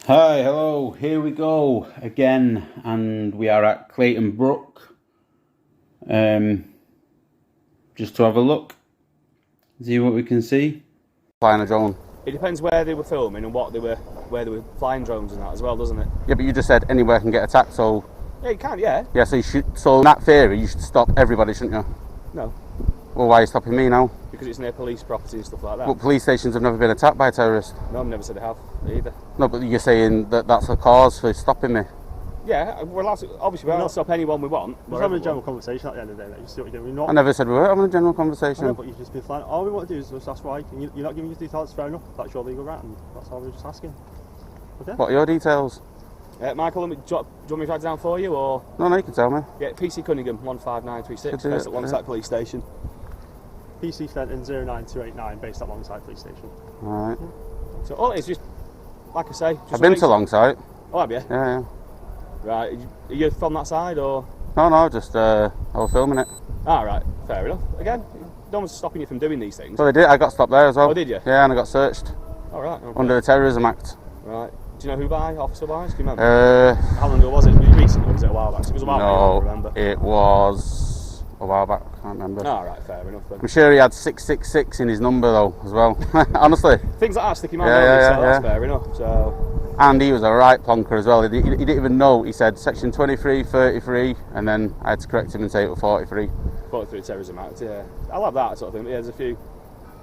Hi, hello, here we go again, and we are at Clayton Brook, just to have a look, see what we can see. Flying a drone. It depends where they were filming and where they were flying drones and that as well, doesn't it? Yeah, but you just said anywhere can get attacked, so... Yeah, you can, yeah. Yeah, so so in that theory, you should stop everybody, shouldn't you? No, Well, why are you stopping me now? because it's near police property and stuff like that. But police stations have never been attacked by terrorists. No, I've never said they have either. No, but you're saying that that's a cause for stopping me. Yeah, we're allowed to, obviously we're allowed to stop anyone we want. We're having a general conversation at the end of the day. Like, you see what you're doing. We're not, I never said we were having a general conversation. I know, but you've just been flying. All we want to do is just ask why. You're not giving us details, fair enough. That's your legal right, and that's all we're just asking. Okay? What are your details? Michael, do you want me to write it down for you, or? No, you can tell me. Yeah, PC Cunningham, 15936, Could do based it, at Longside yeah. Police Station. PC Fenton 09289, based at Longside Police Station. Alright. So all it is, just, like I say... I've been to Longside. Oh, have you? Yeah. Right, are you from that side, or...? No, just, I was filming it. Ah, right, fair enough. Again, no one's stopping you from doing these things. So I got stopped there as well. Oh, did you? Yeah, and I got searched. All right. Okay. Under the Terrorism Act. Right. Do you know who by, officer-wise? Do you remember? How long ago was it? Was it recently, or was it a while back? It was a while back, I don't remember. It was a while back, I can't remember. All right, fair enough then. I'm sure he had 666 in his number though, as well. Honestly. Things like that stick in my Yeah, mind, so yeah. that's fair enough. So. And he was a right plonker as well. He didn't even know. He said section 23, 33, and then I had to correct him and say it was 43. 43 Terrorism Act, yeah. I love that sort of thing, but yeah, there's a few.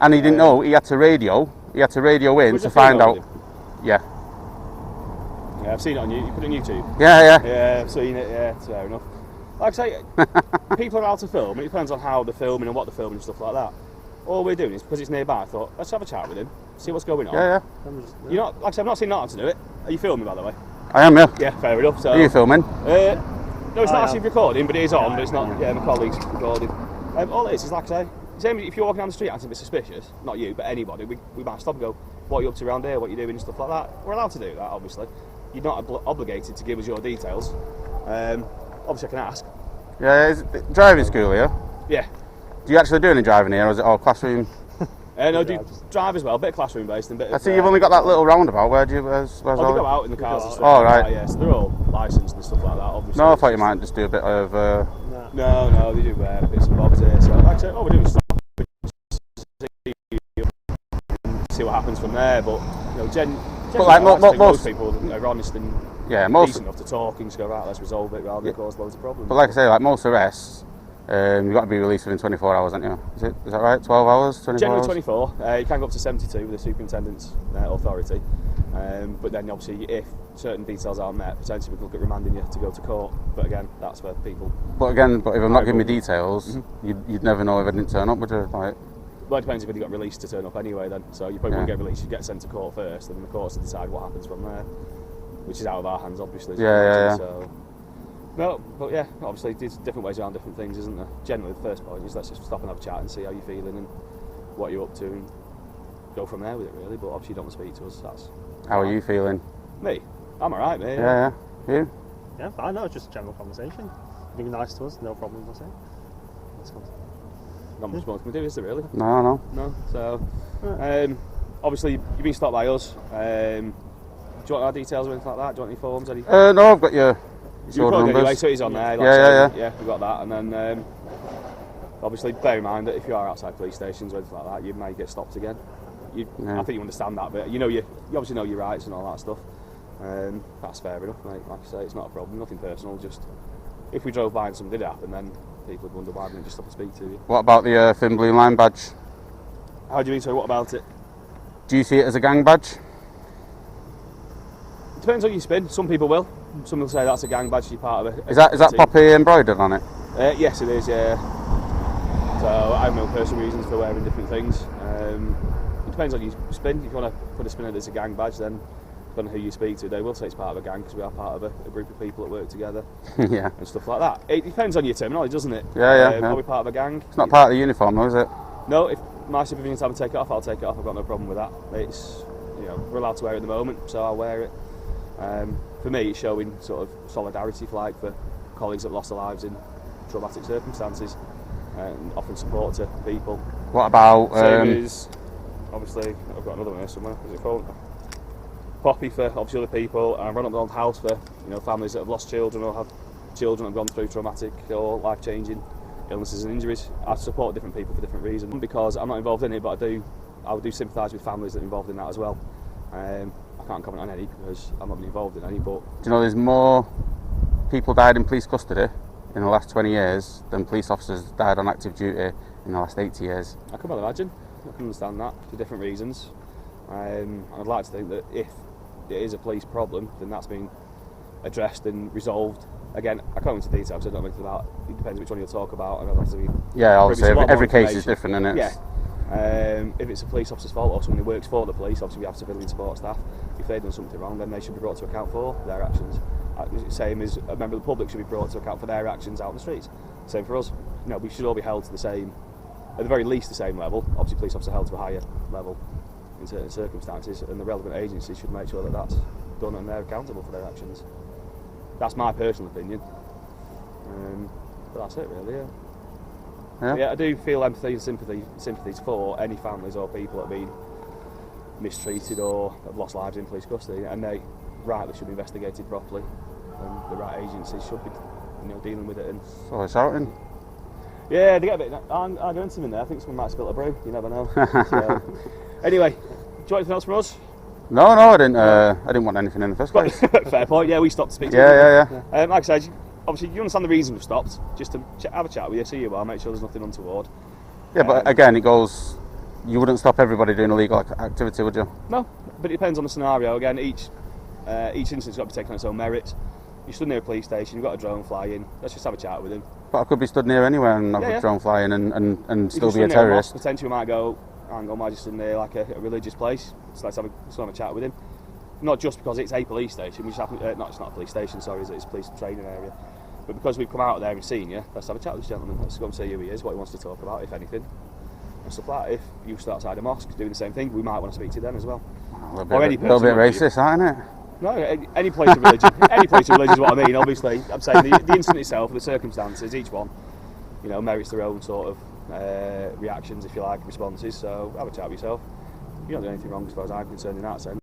And he didn't know. He had to radio. He had to radio in to find out. Yeah. Yeah, I've seen it on you. You put it on YouTube. Yeah. Yeah, I've seen it. Yeah, it's fair enough. Like I say, people are allowed to film. It depends on how they're filming and what they're filming and stuff like that. All we're doing is, because it's nearby, I thought, let's have a chat with him, see what's going on. Yeah. You're not, like I said, I've not seen nothing to do it. Are you filming, by the way? I am, yeah. Yeah, fair enough. So, Are you filming? No, it's not actually recording, but it is on, but it's not, yeah, my colleague's recording. All it is like I say, same if you're walking down the street acting a bit suspicious, not you, but anybody, we might stop and go, what are you up to around here, what are you doing and stuff like that. We're allowed to do that, obviously. You're not obligated to give us your details. Obviously I can ask. Yeah, is it driving school here? Yeah. Do you actually do any driving here, or is it all classroom? No, do drive as well, a bit of classroom based and a bit I of, see you've only got that little roundabout. Where's they go out in the cars and stuff Oh, like right. that, yeah, so they're all licensed and stuff like that, obviously. No, I thought you might just do a bit of... No, they do bits and bobs here, so like I say, all we do is stop, see what happens from there, but, you know, But like most people are honest and decent enough to talk and just go, right, let's resolve it rather than cause loads of problems. But like I say, like most arrests, you've got to be released within 24 hours, haven't you? Is that right? 12 hours? 24 Generally hours? 24. You can go up to 72 with the superintendent's authority. But then obviously if certain details aren't met, potentially we could look at remanding you to go to court. But again, that's where people... But if I'm not giving me details, you'd never know if I didn't turn up, would you? Like, well, it depends if you got released to turn up anyway then. So you probably won't get released, you get sent to court first, and then the courts will decide what happens from there. Which is out of our hands, obviously. Yeah. So, no, but yeah, obviously there's different ways around different things, isn't there? Generally, the first point is let's just stop and have a chat and see how you're feeling and what you're up to and go from there with it, really. But obviously you don't want to speak to us, that's... How are you feeling? Me? I'm alright, mate. Yeah. You? Yeah, I know, it's just a general conversation. Being nice to us, no problems, I say. Not much more can we do, is there, really? No. No, so... obviously, you've been stopped by us. Do you want our details or anything like that? Do you want any forms? No, I've got your numbers. Anyway, so it is on there. Yeah, we've got that. And then, obviously, bear in mind that if you are outside police stations or anything like that, you may get stopped again. I think you understand that, but you obviously know your rights and all that stuff. That's fair enough, mate. Like I say, it's not a problem, nothing personal. Just if we drove by and something did happen, then people would wonder why we didn't just stop and speak to you. What about the thin blue line badge? How do you mean? So what about it? Do you see it as a gang badge? Depends on your spin. Some people will. Some will say that's a gang badge. You're part of it. Is that Poppy embroidered on it? Yes, it is. Yeah. So I have no personal reasons for wearing different things. It depends on your spin. If you want to put a spin in as a gang badge, then depending on who you speak to, they will say it's part of a gang because we are part of a group of people that work together. Yeah. And stuff like that. It depends on your terminology, doesn't it? Yeah. Are we part of a gang? It's not part of the uniform, though, is it? No. If my supervision time to take it off, I'll take it off. I've got no problem with that. It's we're allowed to wear it at the moment, so I'll wear it. For me, it's showing sort of solidarity, for colleagues that lost their lives in traumatic circumstances, and offering support to people. What about? Same as, obviously, I've got another one here somewhere. What's it called? poppy for obviously other people, and I run up the old house for families that have lost children or have children that have gone through traumatic or life-changing illnesses and injuries. I support different people for different reasons because I'm not involved in it, but I would do sympathise with families that are involved in that as well. I can't comment on any because I'm not been involved in any. But do you know there's more people died in police custody in the last 20 years than police officers died on active duty in the last 80 years? I can well imagine. I can understand that for different reasons. I'd like to think that if it is a police problem, then that's been addressed and resolved. Again, I can't go into detail because I don't know anything about it. It depends which one you'll talk about. And obviously every case is different, isn't it? Yeah. If it's a police officer's fault or someone who works for the police, obviously we have civilian support staff. If they've done something wrong, then they should be brought to account for their actions. Same as a member of the public should be brought to account for their actions out on the streets. Same for us. We should all be held to the same, at the very least the same level. Obviously police officers are held to a higher level in certain circumstances, and the relevant agencies should make sure that that's done and they're accountable for their actions. That's my personal opinion. But that's it really, yeah. I do feel empathy and sympathies for any families or people that have been mistreated or have lost lives in police custody, and they rightly should be investigated properly, and the right agencies should be dealing with it. And so it's shouting. Yeah, they get a bit argumentative in there. I think someone might spill a brew, you never know. So, anyway, do you want anything else from us? No, I didn't want anything in the first place. Fair point. Yeah, we stopped to speak to Yeah. Like I said, obviously you understand the reason we've stopped, just to have a chat with you, see you well, make sure there's nothing untoward. Yeah, but again, it goes. You wouldn't stop everybody doing illegal activity, would you? No, but it depends on the scenario. Again, each incident's got to be taken on its own merit. You stood near a police station, you've got a drone flying. Let's just have a chat with him. But I could be stood near anywhere and have a drone flying and still be a terrorist. Potentially, we might go, hang on, why just stood near like a religious place? So let's have a chat with him. Not just because it's a police station. We just happen. No, it's not a police station. Sorry, it's a police training area. But because we've come out there and seen you, let's have a chat with this gentleman. Let's go and see who he is, what he wants to talk about, if anything. And stuff like that. If you stood outside a mosque doing the same thing, we might want to speak to them as well. A little bit racist, aren't it? No, any place of religion. Any place of religion is what I mean. Obviously, I'm saying the incident itself, the circumstances, each one, merits their own sort of reactions, if you like, responses. So have a chat with yourself. You don't do anything wrong as far as I'm concerned in that sense.